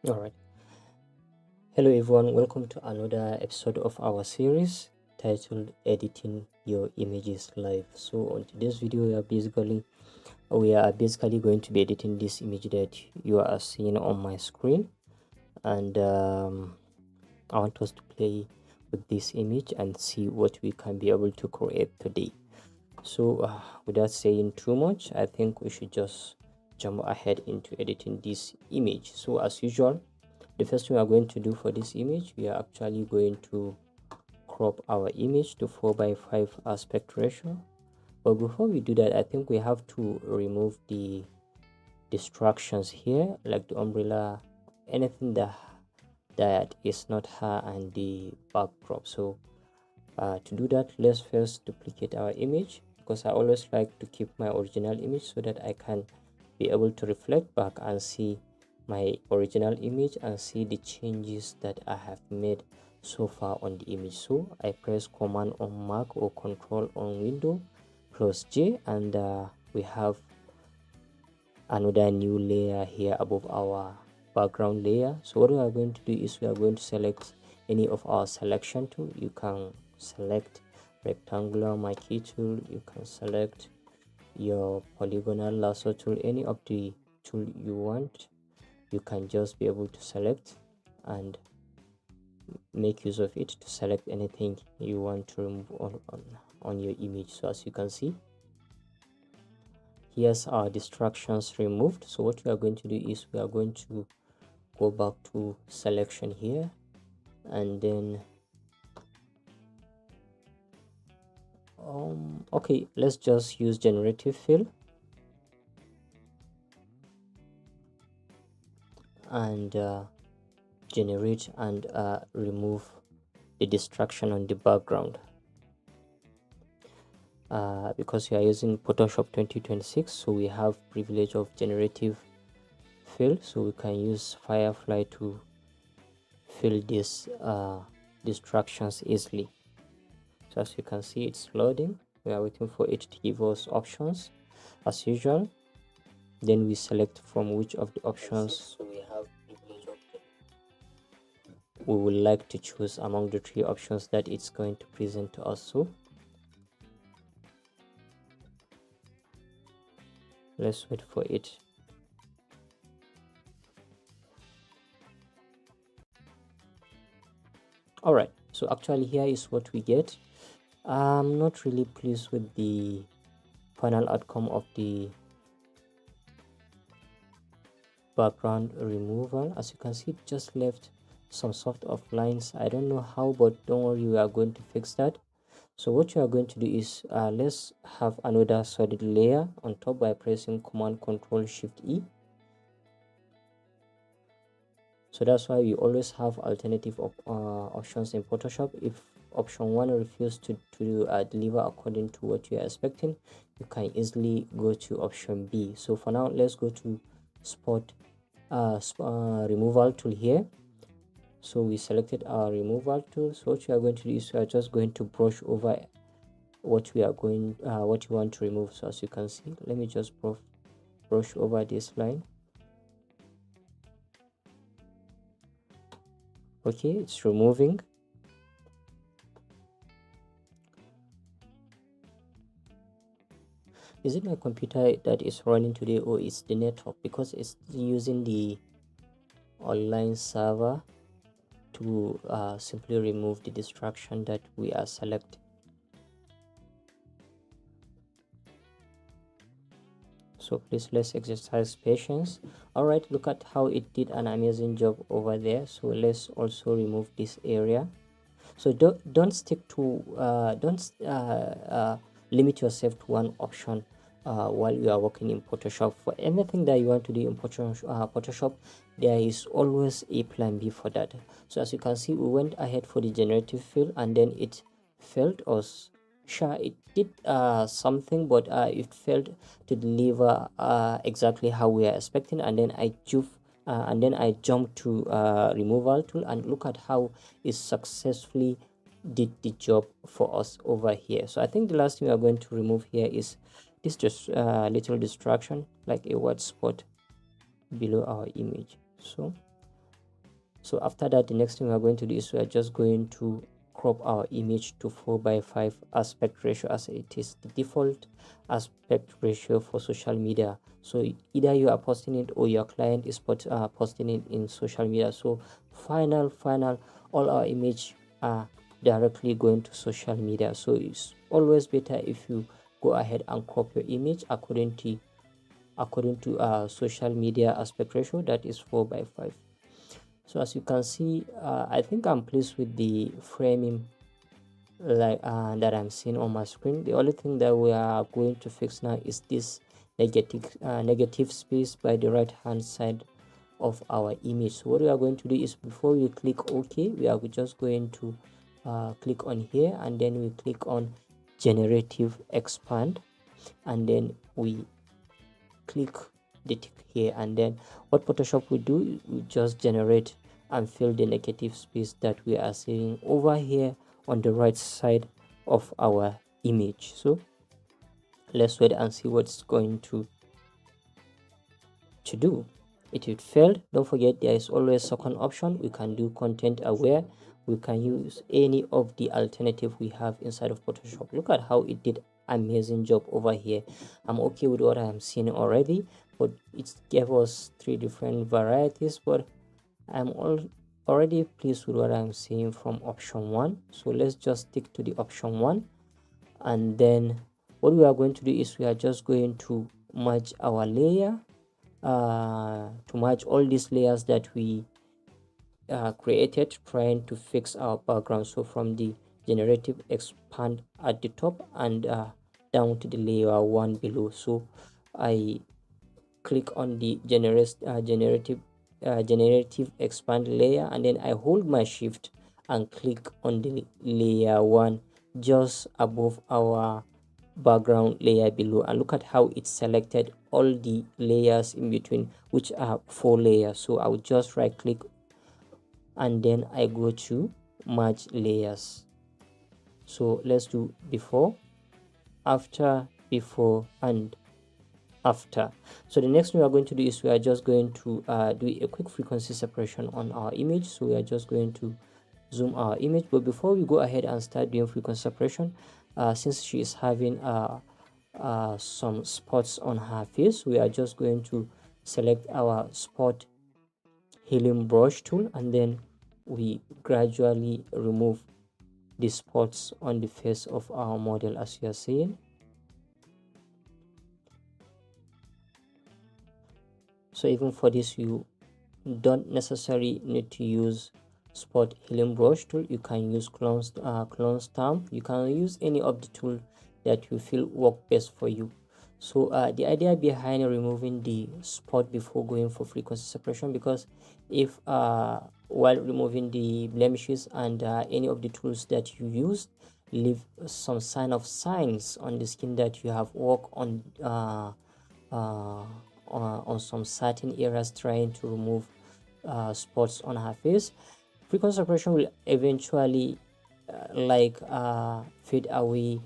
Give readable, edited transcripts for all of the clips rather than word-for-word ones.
All right. Hello, everyone. Welcome to another episode of our series titled Editing Your Images Live. So, on today's video, we are basically going to be editing this image that you are seeing on my screen, and I want us to play with this image and see what we can be able to create today. So, without saying too much, I think we should just jump ahead into editing this image. So, as usual, the first thing we are going to do for this image, we are actually going to crop our image to 4 by 5 aspect ratio. But before we do that, I think we have to remove the distractions here, like the umbrella, anything that is not her, and the backdrop. So to do that, let's first duplicate our image, because I always like to keep my original image so that I can be able to reflect back and see my original image and see the changes that I have made so far on the image. So I press Command on Mac or Control on Window plus J, and we have another new layer here above our background layer. So what we are going to do is we are going to select any of our selection tool. You can select rectangular marquee tool, you can select your polygonal lasso tool, any of the tool you want. You can just be able to select and make use of it to select anything you want to remove on your image. So as you can see, here's our distractions removed. So what we are going to do is we are going to go back to selection here, and then okay, let's just use generative fill and generate and remove the distraction on the background. Because we are using Photoshop 2026, so we have privilege of generative fill, so we can use Firefly to fill these distractions easily. So as you can see, it's loading. We are waiting for it to give us options as usual. Then we select from which of the options we would like to choose among the 3 options that it's going to present to us. So let's wait for it. All right, so actually here is what we get. I'm not really pleased with the final outcome of the background removal. As you can see, it just left some sort of lines. I don't know how, but don't worry, we are going to fix that. So what you are going to do is let's have another solid layer on top by pressing Command Control Shift E. So that's why we always have alternative options in Photoshop. If option 1 refuses to deliver according to what you are expecting, you can easily go to option B. So for now, let's go to spot removal tool here. So we selected our removal tool. So what we are going to do is we are just going to brush over what we want to remove. So as you can see, let me just brush over this line. Okay, it's removing. Is it my computer that is running today, or it's the network? Because it's using the online server to simply remove the distraction that we are selecting. So please, let's exercise patience. All right, look at how it did an amazing job over there. So let's also remove this area. So don't stick to don't limit yourself to one option while you are working in Photoshop. For anything that you want to do in Photoshop, there is always a plan B for that. So as you can see, we went ahead for the generative fill, and then it failed us. Sure, it did something, but it failed to deliver exactly how we are expecting. And then I jumped to removal tool, and look at how it successfully did the job for us over here. So I think the last thing we are going to remove here is this just little distraction, like a white spot below our image. So So after that, the next thing we are going to do is we are just going to crop our image to 4:5 aspect ratio, as it is the default aspect ratio for social media. So either you are posting it or your client is posting it in social media. So final all our image are directly going to social media. So it's always better if you go ahead and crop your image according to social media aspect ratio, that is 4:5. So as you can see, I think I'm pleased with the framing that I'm seeing on my screen. The only thing that we are going to fix now is this negative space by the right hand side of our image. So what we are going to do is, before we click OK, we are just going to click on here, and then we click on generative expand, and then we click the tick here, and then what Photoshop will do, we just generate and fill the negative space that we are seeing over here on the right side of our image. So let's wait and see what's going to do. It failed. Don't forget, there is always second option. We can do content aware. We can use any of the alternative we have inside of Photoshop. Look at how it did amazing job over here. I'm okay with what I'm seeing already, but it gave us 3 different varieties, but I'm already pleased with what I'm seeing from option 1. So let's just stick to the option 1, and then what we are going to do is we are just going to merge our layer to merge all these layers that we created trying to fix our background. So from the generative expand at the top and down to the layer 1 below. So I click on the generative expand layer, and then I hold my shift and click on the layer 1 just above our background layer below, and look at how it selected all the layers in between, which are 4 layers. So I would just right click, and then I go to merge layers. So let's do before, after, before, and after. So the next thing we are going to do is we are just going to do a quick frequency separation on our image. So we are just going to zoom our image, but before we go ahead and start doing frequency separation, since she is having some spots on her face, we are just going to select our spot healing brush tool, and then we gradually remove the spots on the face of our model, as you are seeing. So even for this, you don't necessarily need to use spot healing brush tool. You can use clone stamp. You can use any of the tool that you feel work best for you. So the idea behind removing the spot before going for frequency separation, because if while removing the blemishes and any of the tools that you use leave some signs on the skin that you have worked on some certain areas trying to remove spots on her face, frequency separation will eventually fade away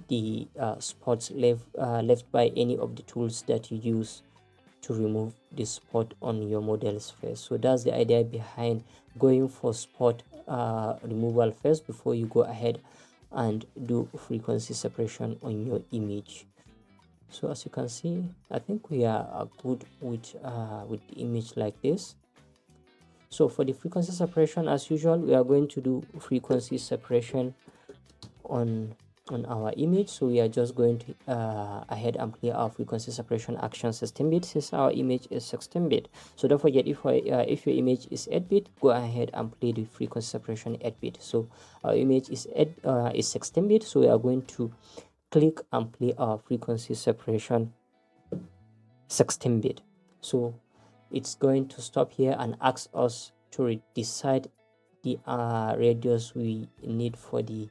the spots left by any of the tools that you use to remove the spot on your model's face. So that's the idea behind going for spot removal first before you go ahead and do frequency separation on your image. So as you can see, I think we are good with the image like this. So for the frequency separation, as usual, we are going to do frequency separation on our image. So we are just going to ahead and play our frequency separation action 16-bit, since our image is 16-bit. So don't forget, if your image is 8-bit, go ahead and play the frequency separation 8-bit. So our image is 16-bit, so we are going to click and play our frequency separation 16-bit. So it's going to stop here and ask us to decide the radius we need for the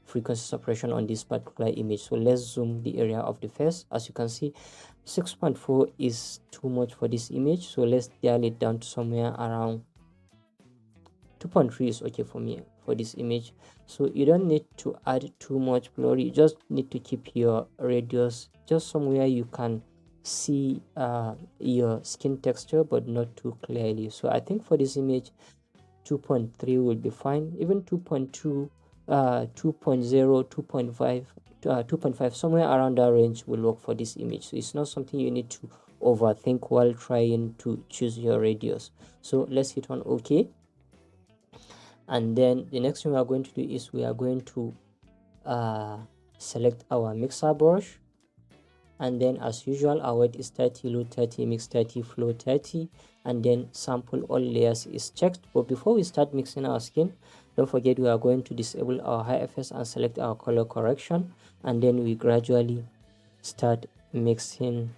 frequency separation on this particular image. So let's zoom the area of the face. As you can see, 6.4 is too much for this image, so let's dial it down to somewhere around 2.3 is okay for me for this image. So you don't need to add too much blur, you just need to keep your radius just somewhere you can see your skin texture but not too clearly. So I think for this image 2.3 will be fine. Even 2.2, 2.0, 2.5, 2.5, somewhere around that range will work for this image. So it's not something you need to overthink while trying to choose your radius. So let's hit on OK. And then the next thing we are going to do is we are going to select our mixer brush, and then as usual our weight is 30, load 30, mix 30, flow 30, and then sample all layers is checked. But before we start mixing our skin, don't forget we are going to disable our high FS and select our color correction, and then we gradually start mixing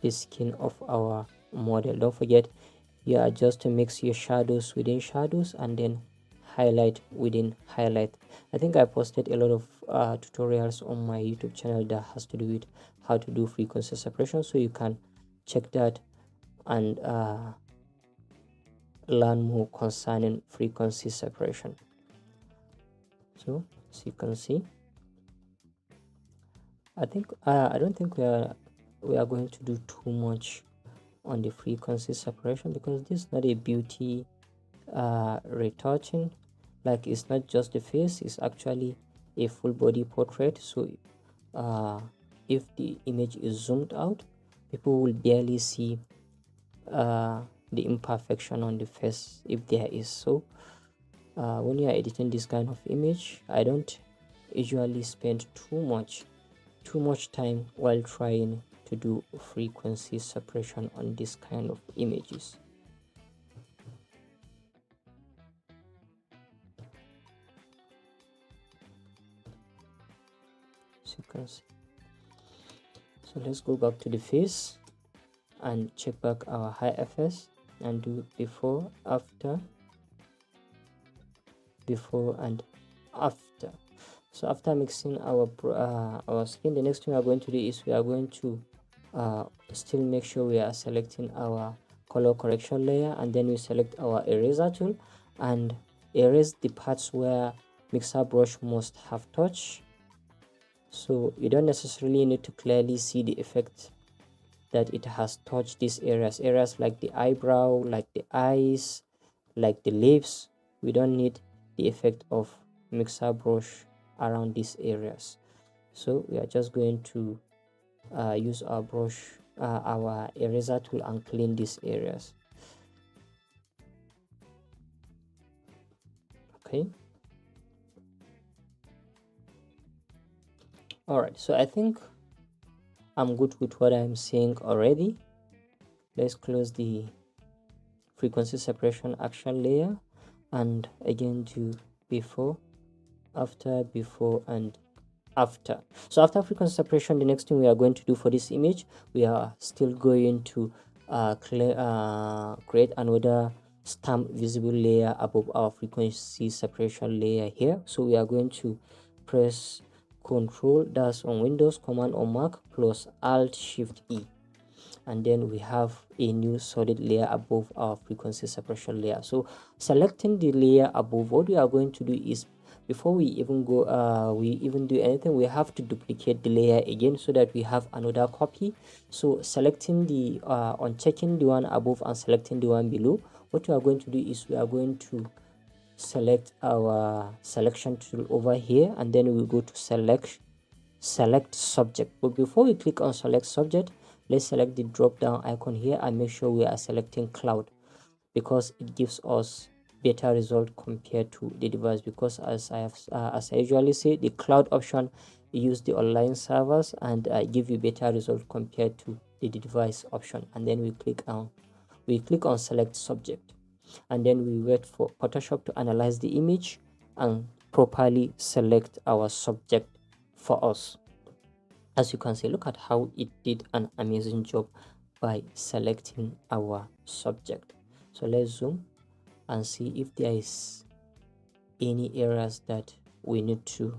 the skin of our model. Don't forget you are just to mix your shadows within shadows and then highlight within highlight. I think I posted a lot of tutorials on my YouTube channel that has to do with how to do frequency separation, so you can check that and learn more concerning frequency separation. So as you can see, I don't think we are going to do too much on the frequency separation, because this is not a beauty retouching. Like, it's not just the face, it's actually a full body portrait. So if the image is zoomed out, people will barely see the imperfection on the face if there is. So when you are editing this kind of image, I don't usually spend too much time while trying to do frequency separation on this kind of images. So you can see. So let's go back to the face and check back our high FS and do before, after, before and after. So after mixing our skin, the next thing we are going to do is we are going to still make sure we are selecting our color correction layer, and then we select our eraser tool and erase the parts where mixer brush must have touched. So you don't necessarily need to clearly see the effect that it has touched these areas like the eyebrow, like the eyes, like the lips. We don't need the effect of mixer brush around these areas. So we are just going to use our brush, our eraser tool, and clean these areas. Okay. All right, so I think I'm good with what I'm saying already. Let's close the frequency separation action layer and again do before, after, before and after. So after frequency separation, the next thing we are going to do for this image, we are still going to create another stamp visible layer above our frequency separation layer here. So we are going to press Control dash on Windows, Command on Mac, plus Alt Shift E, and then we have a new solid layer above our frequency separation layer. So selecting the layer above, what we are going to do is, before we even go do anything, we have to duplicate the layer again so that we have another copy. So selecting the unchecking the one above and selecting the one below, what we are going to do is we are going to select our selection tool over here, and then we go to select subject. But before we click on select subject, let's select the drop down icon here and make sure we are selecting cloud, because it gives us better result compared to the device. Because as I usually say, the cloud option use the online servers and give you better result compared to the device option. And then we click on select subject, and then we wait for Photoshop to analyze the image and properly select our subject for us. As you can see, look at how it did an amazing job by selecting our subject. So let's zoom and see if there is any areas that we need to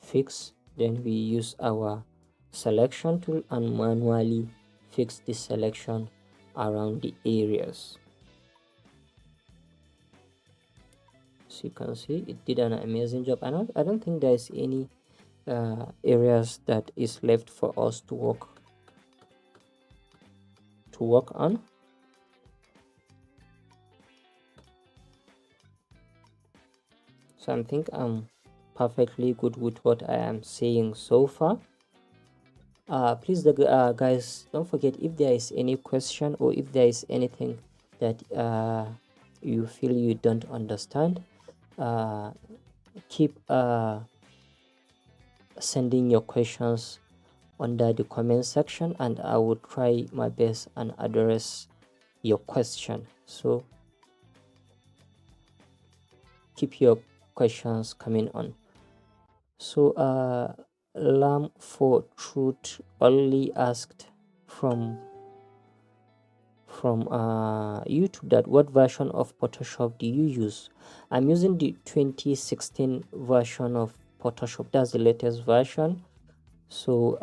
fix. Then we use our selection tool and manually fix the selection around the areas. So you can see it did an amazing job. I don't think there is any areas that is left for us to work on. So I think I'm perfectly good with what I am saying so far. Please, guys, don't forget, if there is any question or if there is anything that you feel you don't understand, keep sending your questions under the comment section, and I will try my best and address your question. So keep your questions coming on. So Lamb for Truth only asked from YouTube that what version of Photoshop do you use? I'm using the 2016 version of Photoshop. That's the latest version. So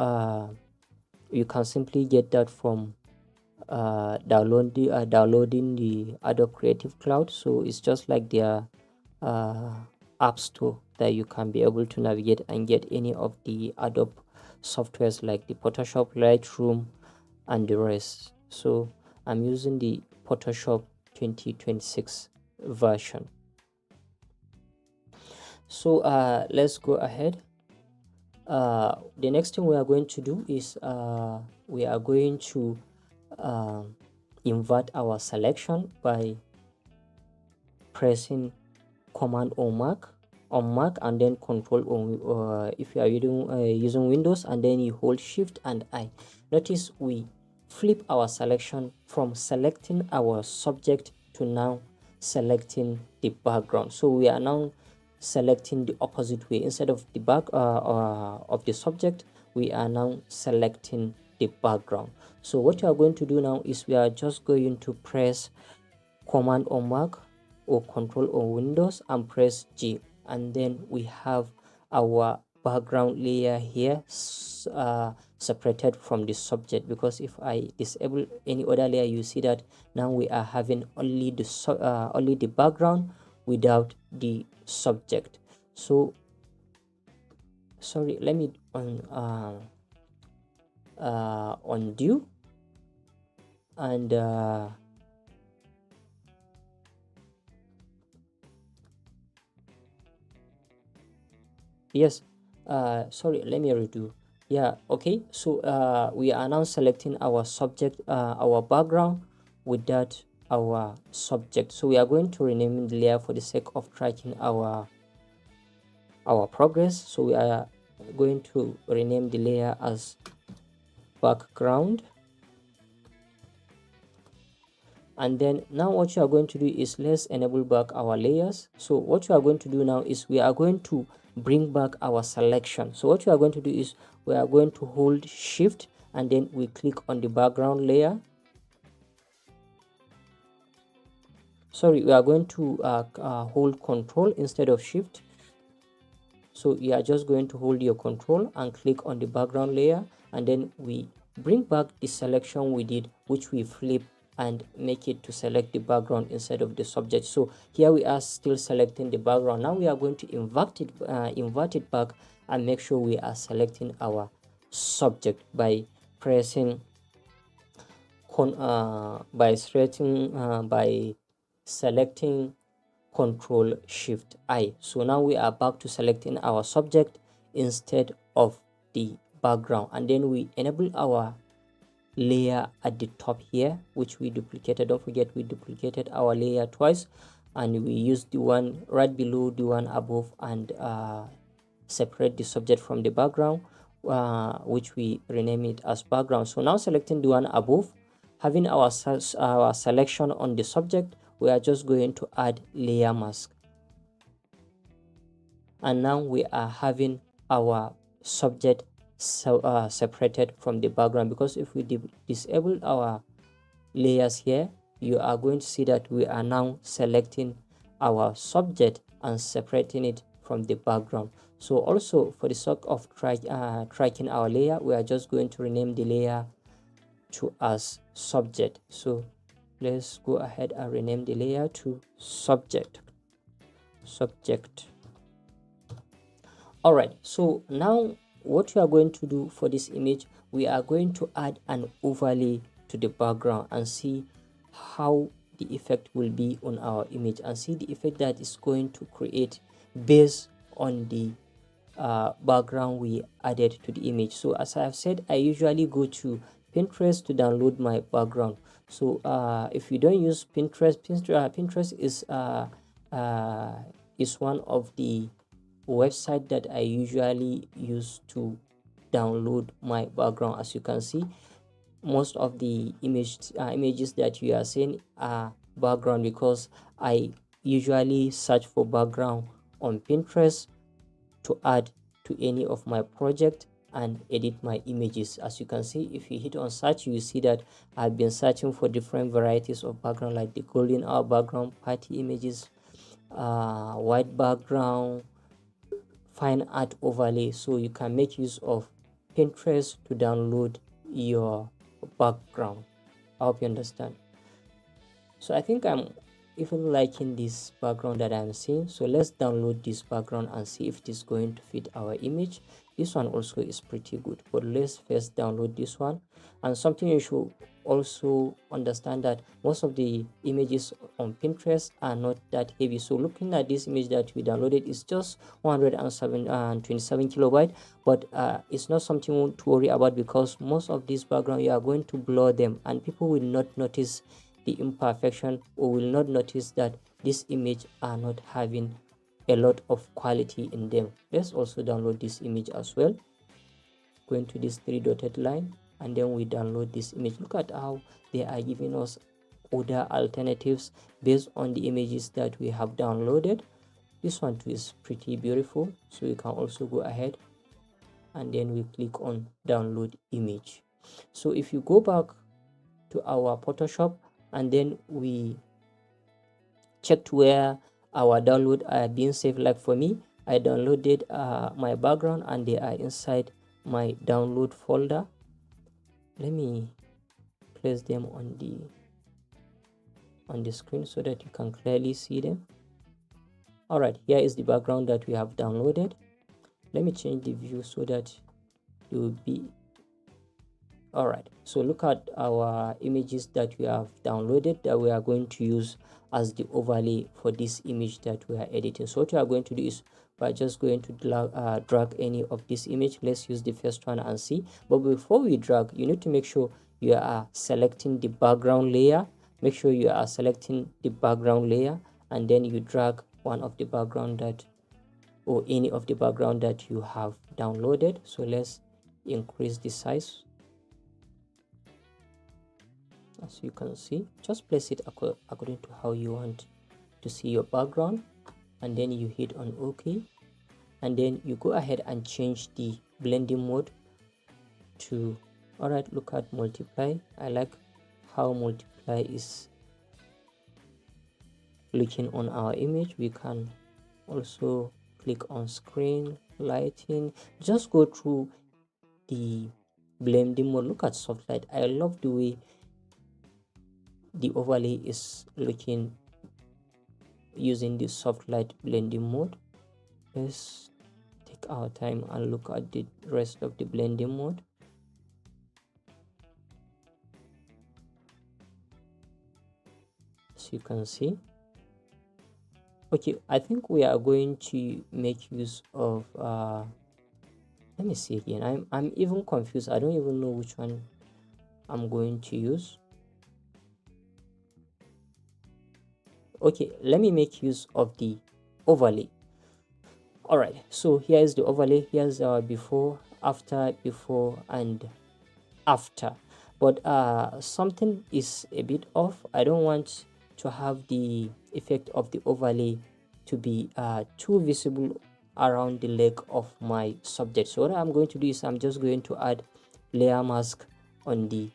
you can simply get that from downloading the Adobe Creative Cloud. So it's just like their app store that you can be able to navigate and get any of the Adobe softwares like the Photoshop, Lightroom, and the rest. So I'm using the Photoshop 2026 version. So let's go ahead. The next thing we are going to do is we are going to invert our selection by pressing Command on Mac and then Control on if you are using Windows, and then you hold Shift and I. Notice we flip our selection from selecting our subject to now selecting the background. So we are now selecting the opposite way. Instead of the back of the subject, we are now selecting the background. So what you are going to do now is we are just going to press Command on Mac or Control on Windows and press G, and then we have our background layer here separated from the subject. Because if I disable any other layer, you see that now we are having only the background without the subject. So sorry, let me undo and yes, sorry, let me redo. Yeah, okay, so we are now selecting our subject, our background without our subject. So we are going to rename the layer for the sake of tracking our progress. So we are going to rename the layer as background. And then now what you are going to do is let's enable back our layers. So what you are going to do now is we are going to bring back our selection. So what you are going to do is we are going to hold Shift and then we click on the background layer. Sorry, we are going to hold Control instead of Shift. So you are just going to hold your Control and click on the background layer, and then we bring back the selection we did, which we flip and make it to select the background instead of the subject. So here we are still selecting the background. Now we are going to invert it back and make sure we are selecting our subject by pressing by selecting Control Shift I. So now we are back to selecting our subject instead of the background, and then we enable our layer at the top here, which we duplicated. Don't forget, we duplicated our layer twice, and we used the one right below, the one above, and separate the subject from the background, which we rename it as background. So now selecting the one above, having our selection on the subject, we are just going to add layer mask, and now we are having our subject separated from the background. Because if we disable our layers here, you are going to see that we are now selecting our subject and separating it from the background. So also for the sake of tracking our layer, we are just going to rename the layer to as subject. So let's go ahead and rename the layer to subject. All right, so now what we are going to do for this image, we are going to add an overlay to the background and see how the effect will be on our image, and see the effect that is going to create based on the background we added to the image. So as I have said, I usually go to Pinterest to download my background. So if you don't use Pinterest, Pinterest is one of the website that I usually use to download my background. As you can see, most of the images that you are seeing are background, because I usually search for background on Pinterest to add to any of my project and edit my images. As you can see, if you hit on search, you see that I've been searching for different varieties of background, like the golden hour background, party images, white background, fine art overlay. So you can make use of Pinterest to download your background. I hope you understand. So I think I'm even liking this background that I'm seeing. So let's download this background and see if it is going to fit our image. This one also is pretty good, but let's first download this one. And something you should also understand, that most of the images on Pinterest are not that heavy. So looking at this image that we downloaded, is just 127 kilobyte, but it's not something to worry about, because most of this background you are going to blur them and people will not notice the imperfection, or will not notice that this image are not having a lot of quality in them. Let's also download this image as well. Going to this three dotted line, and then we download this image. Look at how they are giving us other alternatives based on the images that we have downloaded. This one too is pretty beautiful, so you can also go ahead and then we click on download image. So if you go back to our Photoshop, and then we checked where our download are being saved, like for me, I downloaded my background and they are inside my download folder. Let me place them on the screen so that you can clearly see them. All right, here is the background that we have downloaded. Let me change the view so that you will be all right. So look at our images that we have downloaded that we are going to use as the overlay for this image that we are editing. So what we are going to do is we're just going to drag any of this image. Let's use the first one and see. But before we drag, you need to make sure you are selecting the background layer. Make sure you are selecting the background layer, and then you drag one of the background that, or any of the background that you have downloaded. So let's increase the size. As you can see, just place it according to how you want to see your background, and then you hit on OK, and then you go ahead and change the blending mode to, all right, look at multiply. I like how multiply is looking on our image. We can also click on screen lighting, just go through the blending mode. Look at soft light. I love the way the overlay is looking using the soft light blending mode. Let's take our time and look at the rest of the blending mode. As you can see, okay, I think we are going to make use of let me see again. I'm even confused. I don't even know which one I'm going to use. Okay, let me make use of the overlay. All right, so here is the overlay. Here's our before, and after. But something is a bit off. I don't want to have the effect of the overlay to be too visible around the leg of my subject. So what I'm going to do is I'm just going to add layer mask on the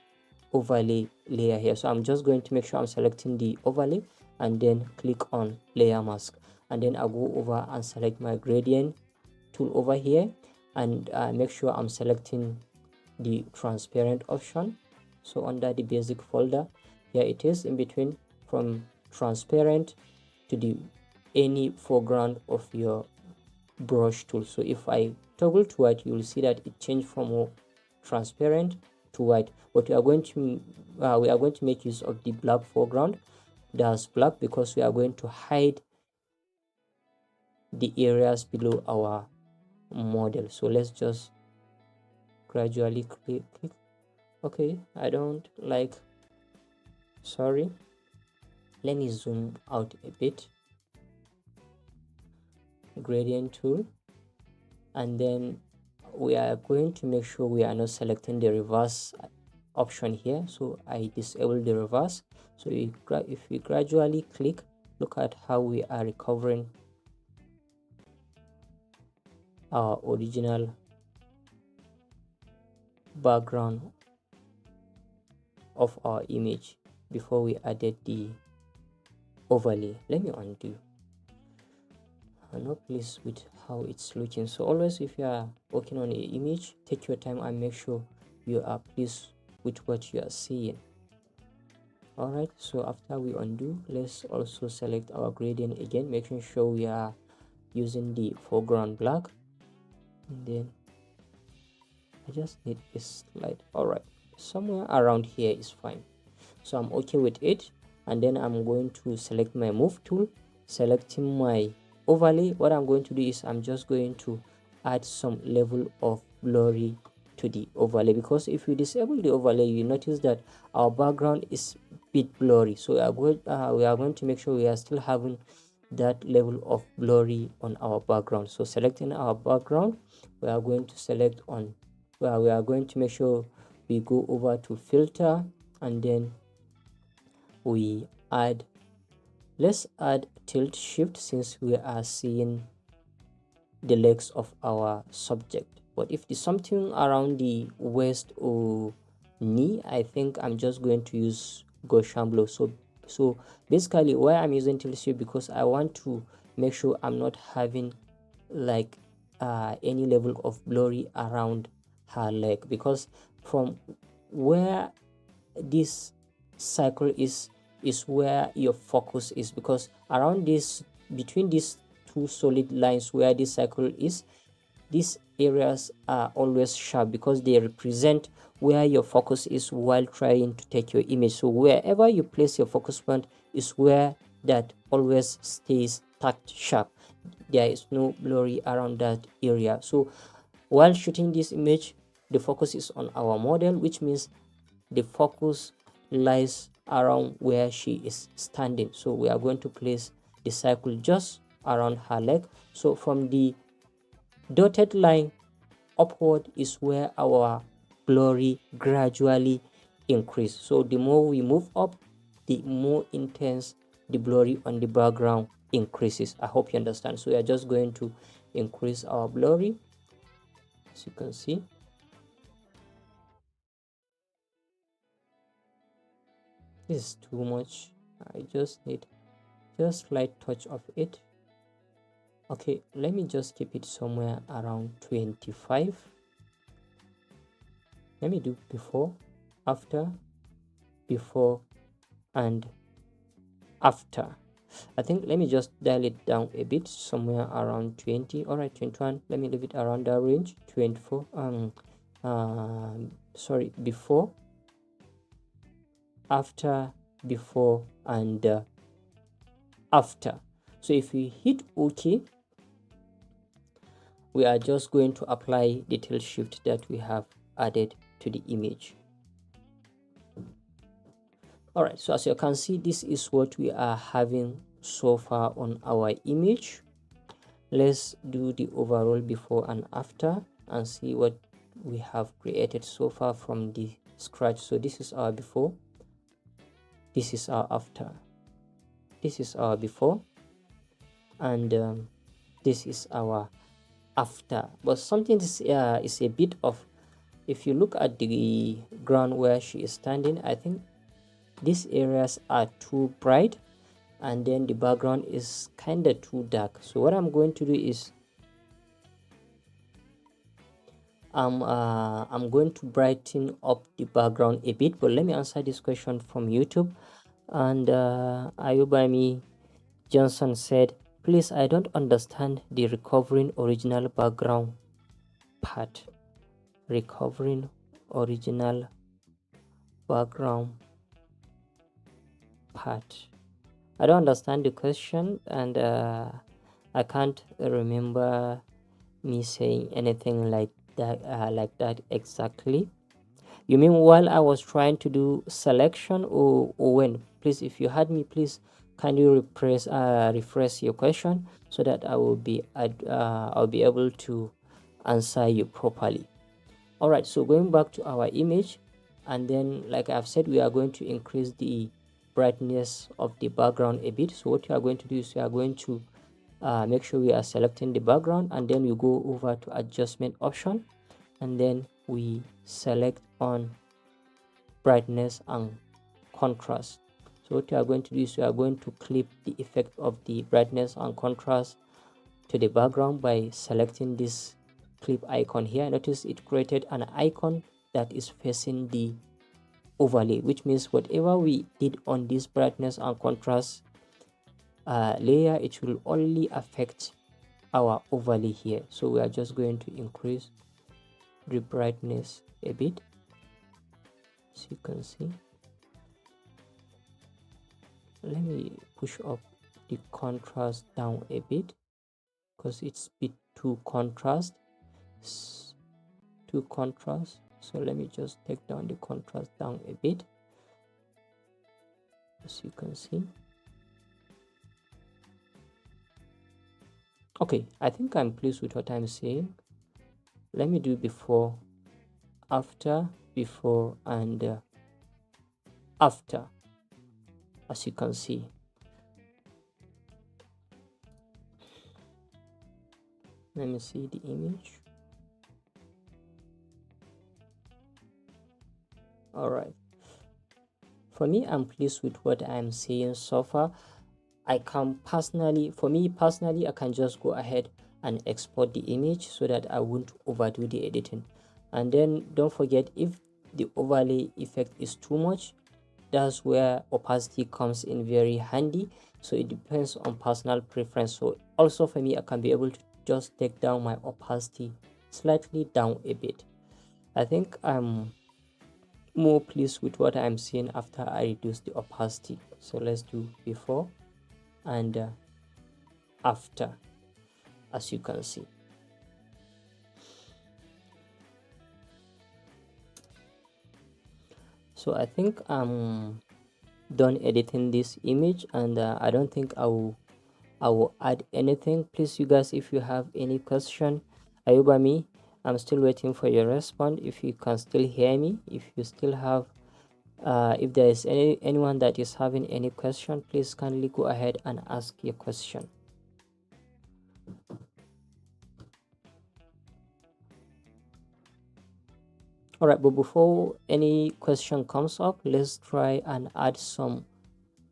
overlay layer here. So I'm just going to make sure I'm selecting the overlay and then click on layer mask, and then I'll go over and select my gradient tool over here, and make sure I'm selecting the transparent option. So under the basic folder, here it is, in between from transparent to the any foreground of your brush tool. So if I toggle to white, you will see that it changed from transparent to white. But we are going to make use of the black foreground. That's black because we are going to hide the areas below our model. So let's just gradually click. Okay, I don't like, sorry, let me zoom out a bit. Gradient tool, and then we are going to make sure we are not selecting the reverse option here. So I disable the reverse. So if we gradually click, look at how we are recovering our original background of our image before we added the overlay. Let me undo. I'm not pleased with how it's looking. So always, if you are working on an image, take your time and make sure you are pleased with what you are seeing. All right, so after we undo, let's also select our gradient again, making sure we are using the foreground black, and then I just need a slide. All right, somewhere around here is fine. So I'm okay with it, and then I'm going to select my move tool, selecting my overlay. What I'm going to do is I'm just going to add some level of blurry to the overlay, because if you disable the overlay, you notice that our background is a bit blurry. So we are going to make sure we are still having that level of blurry on our background. So selecting our background, we are going to select on, well, we are going to make sure we go over to filter, and then we add, let's add tilt shift, since we are seeing the legs of our subject. But if there's something around the waist or knee, I think I'm just going to use Gaussian blur. So basically why I'm using tilt shift, because I want to make sure I'm not having like any level of blurry around her leg, because from where this circle is where your focus is, because around this, between these two solid lines where this circle is, these areas are always sharp because they represent where your focus is while trying to take your image. So wherever you place your focus point is where that always stays tacked sharp. There is no blurry around that area. So while shooting this image, the focus is on our model, which means the focus lies around where she is standing. So we are going to place the circle just around her leg. So from the dotted line upward is where our blurry gradually increase. So the more we move up, the more intense the blurry on the background increases. I hope you understand. So we are just going to increase our blurry, as you can see. This is too much. I just need just slight touch of it. Okay, let me just keep it somewhere around 25. Let me do before, after, before, and after. I think let me just dial it down a bit, somewhere around 20. All right, 21. Let me leave it around that range. 24. Sorry, before, after, before, and after. So if we hit OK, we are just going to apply the tilt shift that we have added to the image. All right, so as you can see, this is what we are having so far on our image. Let's do the overall before and after and see what we have created so far from the scratch. So this is our before, this is our after, this is our before, and this is our after. But something is a bit of, if you look at the ground where she is standing, I think these areas are too bright, and then the background is kind of too dark. So what I'm going to do is I'm going to brighten up the background a bit. But let me answer this question from YouTube. And Ayubami Johnson said, Please, I don't understand the recovering original background part. Recovering original background part. I don't understand the question, and I can't remember me saying anything like that exactly. You mean while I was trying to do selection, or when? Please, if you had me, please kindly rephrase your question so that I'll be able to answer you properly. All right, so going back to our image, and then like I've said, we are going to increase the brightness of the background a bit. So what you are going to do is you are going to make sure we are selecting the background, and then we go over to adjustment option, and then we select on brightness and contrast. So what you are going to do is you are going to clip the effect of the brightness and contrast to the background by selecting this clip icon here. Notice it created an icon that is facing the overlay, which means whatever we did on this brightness and contrast layer, it will only affect our overlay here. So we are just going to increase the brightness a bit, as you can see. Let me push up the contrast down a bit because it's a bit too contrast. So let me just take down the contrast down a bit, as you can see. Okay, I think I'm pleased with what I'm saying. Let me do before, after, before, and after, as you can see. Let me see the image. All right, for me, I'm pleased with what I'm seeing so far. I can personally, for me personally, I can just go ahead and export the image so that I won't overdo the editing. And then don't forget, if the overlay effect is too much, that's where opacity comes in very handy. So it depends on personal preference. So also for me, I can be able to just take down my opacity slightly down a bit. I think I'm more pleased with what I'm seeing after I reduce the opacity. So let's do before and after, as you can see. So I think I'm done editing this image, and I don't think I will add anything. Please, you guys, if you have any question, Ayuba me, I'm still waiting for your response. If you can still hear me, if you still have if there is anyone that is having any question, please kindly go ahead and ask your question. All right, but before any question comes up, let's try and add some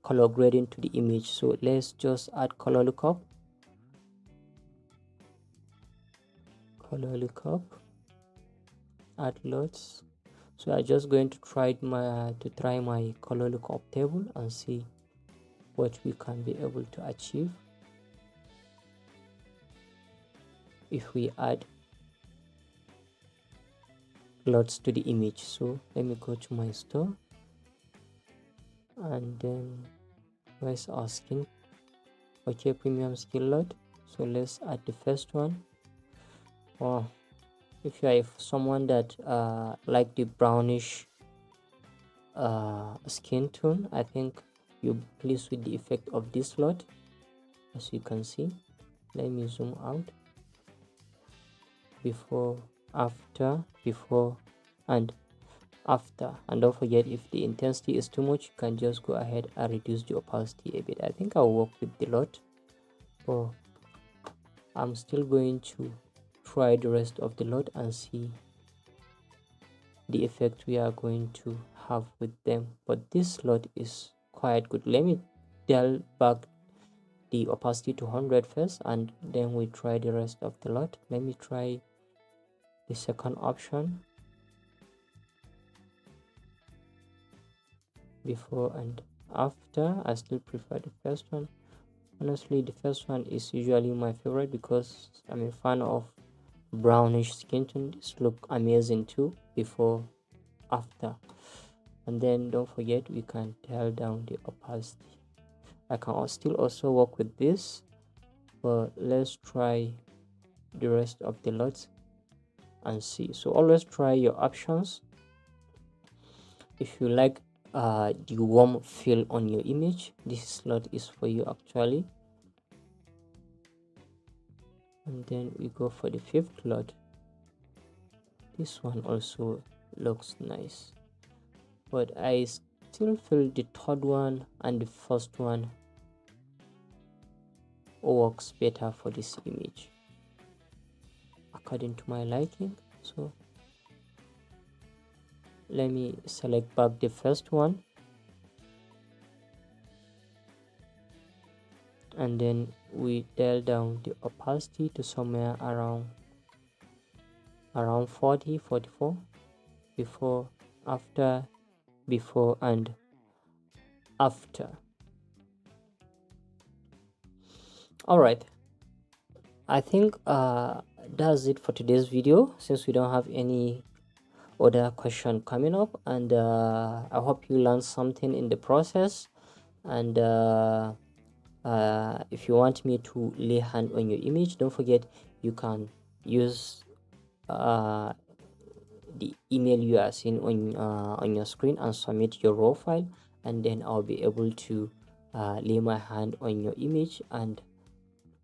color grading to the image. So let's just add color lookup, add loads. So I'm just going to try my color lookup table and see what we can be able to achieve if we add loads to the image. So let me go to my store, and then where's our skin? Okay, premium skin load. So let's add the first one. Wow, if you are someone that like the brownish skin tone, I think you're pleased with the effect of this lot. As you can see, let me zoom out. Before, after, before, and after. And don't forget, if the intensity is too much, you can just go ahead and reduce the opacity a bit. I think I'll work with the lot, but I'm still going to try the rest of the lot and see the effect we are going to have with them. But this lot is quite good. Let me dial back the opacity to 100 first, and then we try the rest of the lot. Let me try the second option, before and after. I still prefer the first one, Honestly, the first one is usually my favorite because I'm a fan of brownish skin tone. This look amazing too, before, after. And then don't forget, we can dial down the opacity. I can still also work with this, but let's try the rest of the lots and see. So always try your options. If you like the warm feel on your image, this slot is for you actually. And then we go for the fifth lot. This one also looks nice, but I still feel the third one and the first one works better for this image according to my liking. So let me select back the first one, and then we dial down the opacity to somewhere around 40, 44, before, after, before and after. All right, I think that's it for today's video, since we don't have any other question coming up. And I hope you learned something in the process. And if you want me to lay hand on your image, don't forget you can use the email you are seeing on your screen and submit your raw file, and then I'll be able to lay my hand on your image and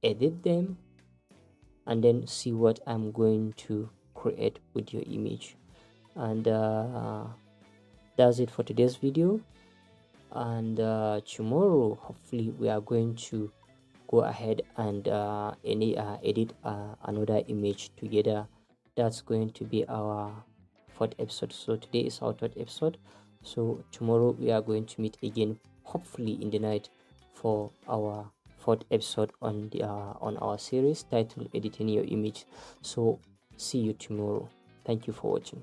edit them, and then see what I'm going to create with your image. And that's it for today's video. And tomorrow hopefully we are going to go ahead and edit another image together. That's going to be our fourth episode. So today is our third episode, so tomorrow we are going to meet again, hopefully in the night, for our fourth episode on the on our series titled editing your image. So see you tomorrow. Thank you for watching.